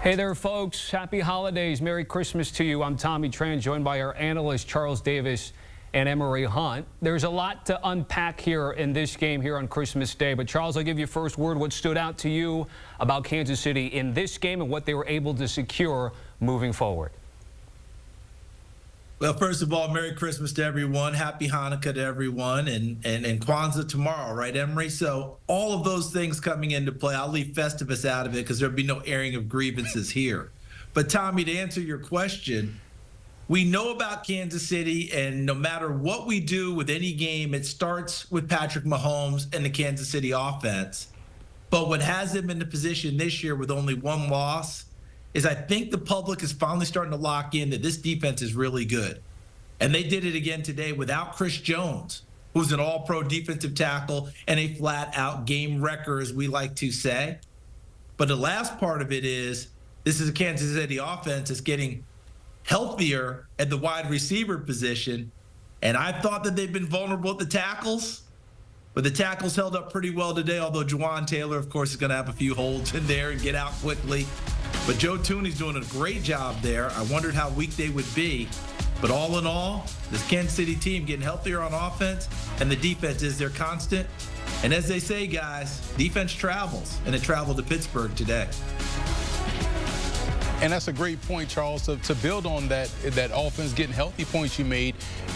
Hey there, folks. Happy holidays. Merry Christmas to you. I'm Tommy Tran, joined by our analysts, Charles Davis and Emory Hunt. There's a lot to unpack here in this game here on Christmas Day. But, Charles, I'll give you first word. What stood out to you about Kansas City in this game and what they were able to secure moving forward? Well, first of all, Merry Christmas to everyone. Happy Hanukkah to everyone, and Kwanzaa tomorrow, right, Emory? So all of those things coming into play. I'll leave Festivus out of it because there'll be no airing of grievances here. But, Tommy, to answer your question, we know about Kansas City, and no matter what we do with any game, it starts with Patrick Mahomes and the Kansas City offense. But what has them in the position this year with only one loss is I think the public is finally starting to lock in that this defense is really good. And they did it again today without Chris Jones, who's an all-pro defensive tackle and a flat-out game wrecker, as we like to say. But the last part of it is this is a Kansas City offense that's getting healthier at the wide receiver position. And I thought that they've been vulnerable at the tackles, but the tackles held up pretty well today, although Juwan Taylor, of course, is going to have a few holds in there and get out quickly. But Joe Thuney's doing a great job there. I wondered how weak they would be. But all in all, this Kansas City team getting healthier on offense, and the defense is their constant. And as they say, guys, defense travels, and it traveled to Pittsburgh today. And that's a great point, Charles, to build on that offense getting healthy points you made.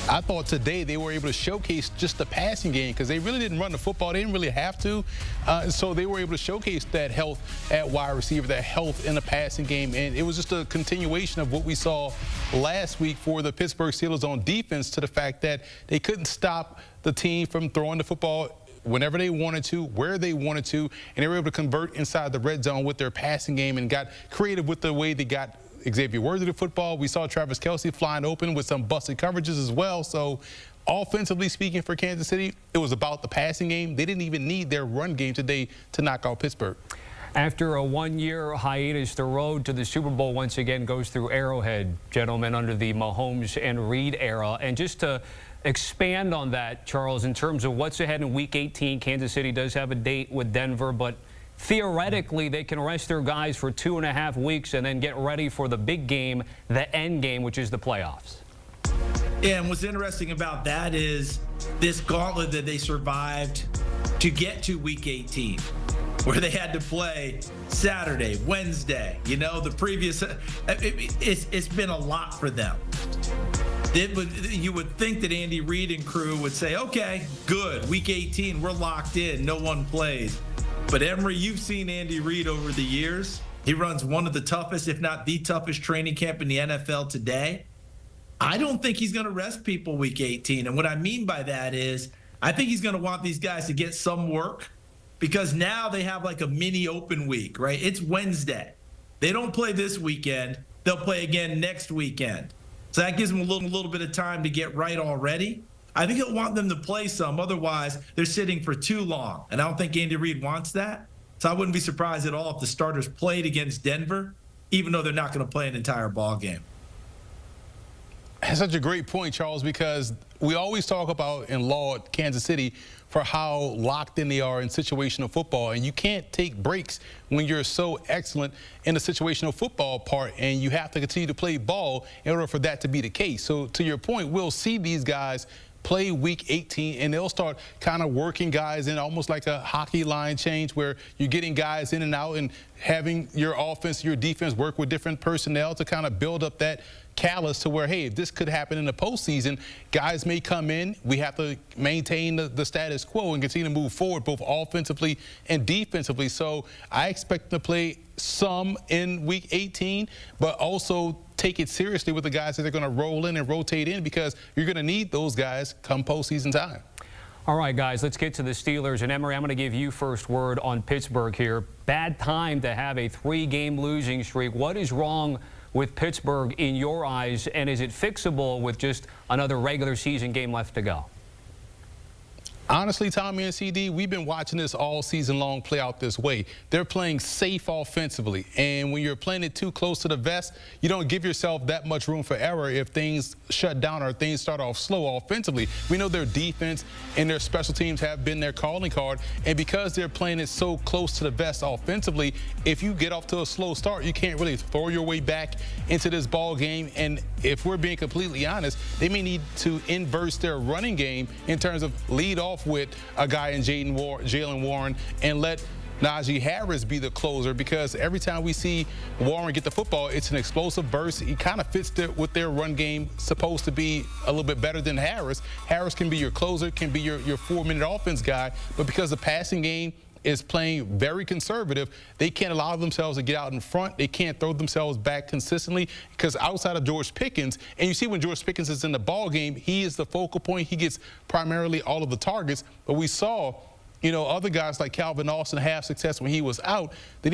I thought today they were able to showcase just the passing game because they really didn't run the football. They didn't really have to. So they were able to showcase that health at wide receiver, that health in the passing game. And it was just a continuation of what we saw last week for the Pittsburgh Steelers on defense, to the fact that they couldn't stop the team from throwing the football whenever they wanted to, where they wanted to, and they were able to convert inside the red zone with their passing game and got creative with the way they got Xavier Worthy to football. We saw Travis Kelce flying open with some busted coverages as well. So offensively speaking for Kansas City, it was about the passing game. They didn't even need their run game today to knock out Pittsburgh. After a one-year hiatus, the road to the Super Bowl once again goes through Arrowhead, gentlemen, under the Mahomes and Reed era. And just to expand on that, Charles, in terms of what's ahead in Week 18, Kansas City does have a date with Denver, but theoretically they can rest their guys for 2.5 weeks and then get ready for the big game, the end game, which is the playoffs. Yeah, and what's interesting about that is this gauntlet that they survived to get to Week 18, where they had to play Saturday, Wednesday, the previous, it's been a lot for them. You would think that Andy Reid and crew would say, okay, good, Week 18, we're locked in, no one plays. But Emory, you've seen Andy Reid over the years. He runs one of the toughest, if not the toughest training camp in the NFL today. I don't think he's going to rest people Week 18. And what I mean by that is I think he's going to want these guys to get some work, because now they have like a mini open week, right? It's Wednesday. They don't play this weekend. They'll play again next weekend. So that gives them a little bit of time to get right already. I think he'll want them to play some. Otherwise, they're sitting for too long. And I don't think Andy Reid wants that. So I wouldn't be surprised at all if the starters played against Denver, even though they're not going to play an entire ball game. That's such a great point, Charles, because we always talk about and laud Kansas City for how locked in they are in situational football. And you can't take breaks when you're so excellent in the situational football part, and you have to continue to play ball in order for that to be the case. So to your point, we'll see these guys play Week 18, and they'll start kind of working guys in almost like a hockey line change, where you're getting guys in and out and having your offense, your defense work with different personnel to kind of build up that callus to where, hey, if this could happen in the postseason, guys may come in. We have to maintain the status quo and continue to move forward, both offensively and defensively. So I expect them to play some in Week 18, but also take it seriously with the guys that they're going to roll in and rotate in, because you're going to need those guys come postseason time. All right, guys, let's get to the Steelers. And Emory, I'm going to give you first word on Pittsburgh here. Bad time to have a 3-game losing streak. What is wrong with Pittsburgh in your eyes, and is it fixable with just another regular season game left to go? Honestly, Tommy and CD, we've been watching this all season long play out this way. They're playing safe offensively, and when you're playing it too close to the vest, you don't give yourself that much room for error if things shut down or things start off slow offensively. We know their defense and their special teams have been their calling card, and because they're playing it so close to the vest offensively, if you get off to a slow start, you can't really throw your way back into this ball game. And if we're being completely honest, they may need to inverse their running game in terms of lead off with a guy in Jalen Warren and let Najee Harris be the closer, because every time we see Warren get the football, it's an explosive burst. He kind of fits with their run game, supposed to be a little bit better than Harris. Harris can be your closer, can be your 4-minute offense guy, but because the passing game is playing very conservative, they can't allow themselves to get out in front. They can't throw themselves back consistently, because outside of George Pickens, and you see when George Pickens is in the ball game, he is the focal point. He gets primarily all of the targets. But we saw, other guys like Calvin Austin have success when he was out. There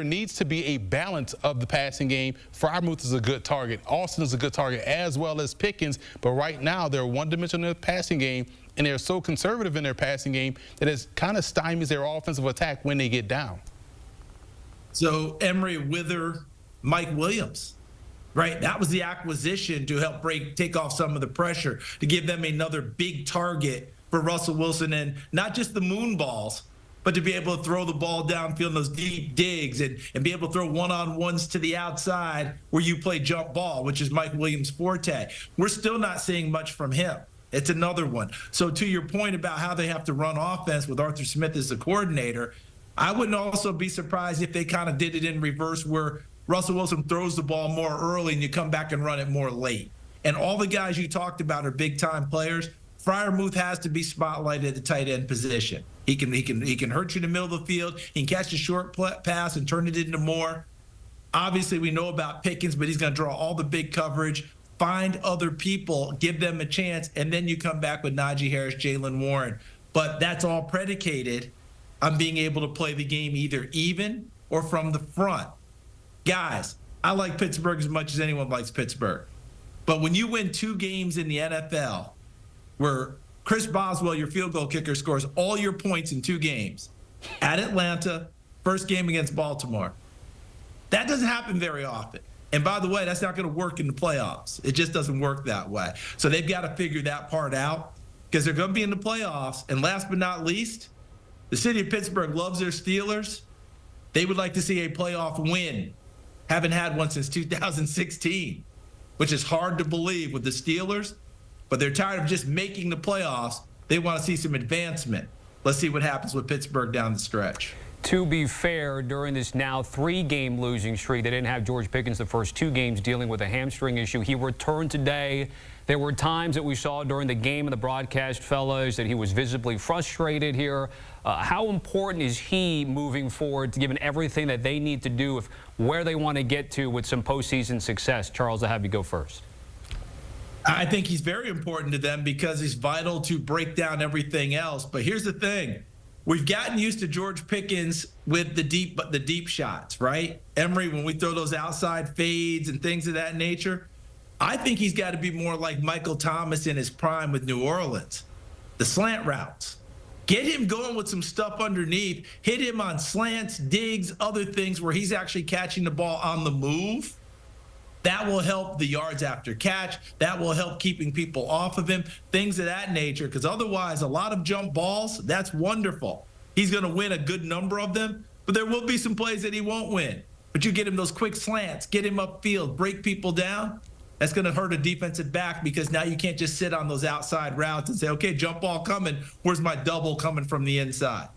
needs to be a balance of the passing game. Freiermuth is a good target. Austin is a good target, as well as Pickens. But right now, they're one-dimensional in the passing game, and they're so conservative in their passing game that it kind of stymies their offensive attack when they get down. So Emory Wither, Mike Williams, right? That was the acquisition to help take off some of the pressure, to give them another big target for Russell Wilson, and not just the moon balls, but to be able to throw the ball downfield in those deep digs and be able to throw one-on-ones to the outside where you play jump ball, which is Mike Williams' forte. We're still not seeing much from him. It's another one. So to your point about how they have to run offense with Arthur Smith as the coordinator, I wouldn't also be surprised if they kind of did it in reverse, where Russell Wilson throws the ball more early and you come back and run it more late. And all the guys you talked about are big-time players. Freiermuth has to be spotlighted at the tight end position. He can hurt you in the middle of the field. He can catch a short pass and turn it into more. Obviously, we know about Pickens, but he's going to draw all the big coverage. Find other people, give them a chance, and then you come back with Najee Harris, Jalen Warren. But that's all predicated on being able to play the game either even or from the front. Guys, I like Pittsburgh as much as anyone likes Pittsburgh. But when you win 2 games in the NFL where Chris Boswell, your field goal kicker, scores all your points in 2 games, at Atlanta, first game against Baltimore, that doesn't happen very often. And by the way, that's not going to work in the playoffs. It just doesn't work that way. So they've got to figure that part out, because they're going to be in the playoffs. And last but not least, the city of Pittsburgh loves their Steelers. They would like to see a playoff win. Haven't had one since 2016, which is hard to believe with the Steelers. But they're tired of just making the playoffs. They want to see some advancement. Let's see what happens with Pittsburgh down the stretch. To be fair, during this now 3-game losing streak, they didn't have George Pickens the first 2 games dealing with a hamstring issue. He returned today. There were times that we saw during the game of the broadcast, fellas, that he was visibly frustrated here. How important is he moving forward, given everything that they need to do, if where they want to get to with some postseason success? Charles, I'll have you go first. I think he's very important to them because he's vital to break down everything else. But here's the thing. We've gotten used to George Pickens with the deep shots, right? Emory, when we throw those outside fades and things of that nature, I think he's got to be more like Michael Thomas in his prime with New Orleans. The slant routes. Get him going with some stuff underneath. Hit him on slants, digs, other things where he's actually catching the ball on the move. That will help the yards after catch. That will help keeping people off of him, things of that nature. Because otherwise, a lot of jump balls, that's wonderful. He's going to win a good number of them, but there will be some plays that he won't win. But you get him those quick slants, get him upfield, break people down. That's going to hurt a defensive back, because now you can't just sit on those outside routes and say, okay, jump ball coming. Where's my double coming from the inside?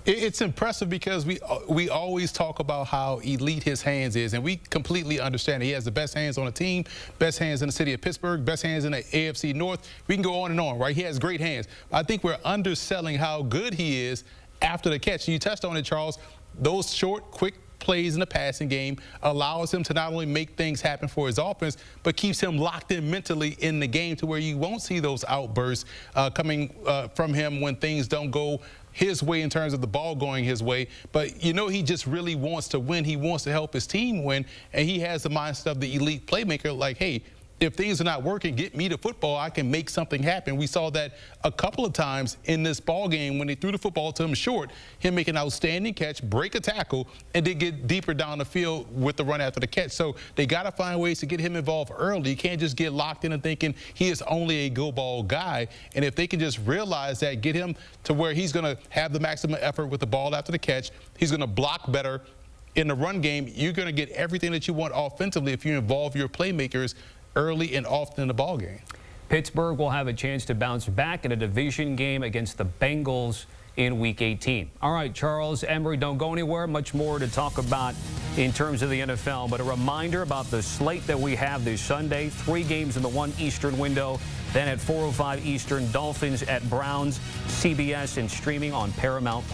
It's impressive because we always talk about how elite his hands is, and we completely understand it. He has the best hands on the team, best hands in the city of Pittsburgh, best hands in the AFC North. We can go on and on, right? He has great hands. I think we're underselling how good he is after the catch. You touched on it, Charles. Those short, quick plays in the passing game allows him to not only make things happen for his offense, but keeps him locked in mentally in the game, to where you won't see those outbursts coming from him when things don't go his way in terms of the ball going his way. But he just really wants to win. He wants to help his team win, and he has the mindset of the elite playmaker, like, hey, if things are not working, get me the football. I can make something happen. We saw that a couple of times in this ball game when they threw the football to him short, him make an outstanding catch, break a tackle, and then get deeper down the field with the run after the catch. So they got to find ways to get him involved early. You can't just get locked in and thinking he is only a go ball guy. And if they can just realize that, get him to where he's going to have the maximum effort with the ball after the catch, he's going to block better. In the run game, you're going to get everything that you want offensively if you involve your playmakers early and often in the ball game. Pittsburgh will have a chance to bounce back in a division game against the Bengals in Week 18. All right, Charles, Emory, don't go anywhere. Much more to talk about in terms of the NFL, but a reminder about the slate that we have this Sunday. 3 games in the 1 Eastern window. Then at 4:05 Eastern, Dolphins at Browns, CBS, and streaming on Paramount+.